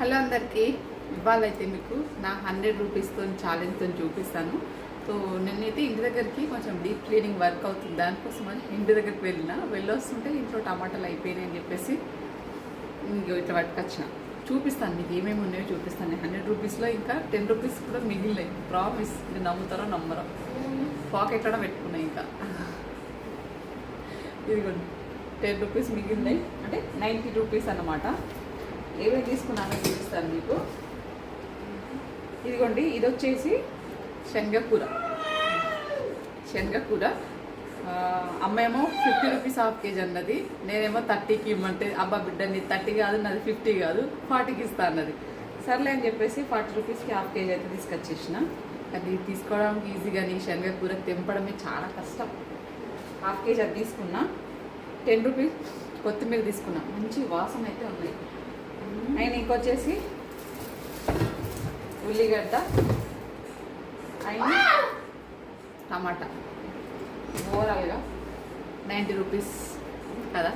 Hello అందరికీ, ఇవాళైతే మీకు నా 100 రూపీస్తో ఛాలెంజ్తో చూపిస్తాను. సో నేనైతే ఇంటి దగ్గరికి కొంచెం డీప్ క్లీనింగ్ వర్క్ అవుతుంది, దానికోసం అని ఇంటి దగ్గరికి వెళ్ళొస్తుంటే ఇంట్లో టమాటాలు అయిపోయినాయి అని చెప్పేసి ఇట్లా పట్టుకొచ్చిన. చూపిస్తాను మీకు ఏమేమి ఉన్నాయో చూపిస్తాను. 100 రూపీస్లో ఇంకా 10 రూపీస్ కూడా మిగిలినాయి. ప్రామిస్, మీరు నమ్ముతారో నమ్మరో. పాకెట్లో పెట్టుకున్నాయి ఇంకా. ఇదిగోండి 10 రూపీస్ మిగిలినాయి, అంటే 90 రూపీస్ అన్నమాట. ఏమేమి తీసుకున్నానో చూపిస్తాను మీకు. ఇదిగోండి, ఇది వచ్చేసి శనగకూర. అమ్మేమో 50 రూపీస్ హాఫ్ కేజీ అన్నది. నేనేమో 30కి ఇమ్మంటే, అబ్బా బిడ్డ నీ 30 కాదు, నాది 50 కాదు, 40కి ఇస్తా అన్నది. సర్లే అని చెప్పేసి 40 రూపీస్కి హాఫ్ కేజీ అయితే తీసుకొచ్చేసిన. అది తీసుకోవడానికి ఈజీ, కానీ శనగకూర తెంపడమే చాలా కష్టం. హాఫ్ కేజీ అది తీసుకున్నా. 10 రూపీస్ కొత్తిమీర తీసుకున్నా, మంచి వాసన అయితే ఉన్నాయి. అండ్ ఇంకొచ్చేసి ఉల్లిగడ్డ అండ్ టమాటా. ఓవరాల్గా 90 రూపీస్ కదా.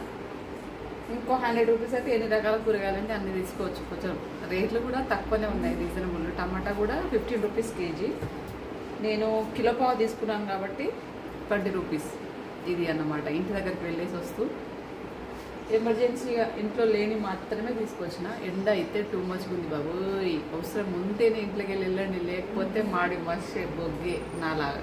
ఇంకో 100 రూపీస్ అయితే ఎన్ని రకాల కూరగాయలంటే అన్ని తీసుకోవచ్చు. కొంచెం రేట్లు కూడా తక్కువనే ఉన్నాయి, రీజనబుల్. టమాటా కూడా 15 రూపీస్ కేజీ. నేను కిలో పావు తీసుకున్నాను కాబట్టి 20 రూపీస్ ఇది అన్నమాట. ఇంటి దగ్గరికి వెళ్ళేసి వస్తూ ఎమర్జెన్సీగా ఇంట్లో లేని మాత్రమే తీసుకొచ్చిన. ఎండ అయితే టూ మచ్ ఉంది బాబోయ్. అవసరం ఉంటేనే ఇంట్లోకి వెళ్ళండి, లేకపోతే మాడి మషే బొగ్గే నాలాగా.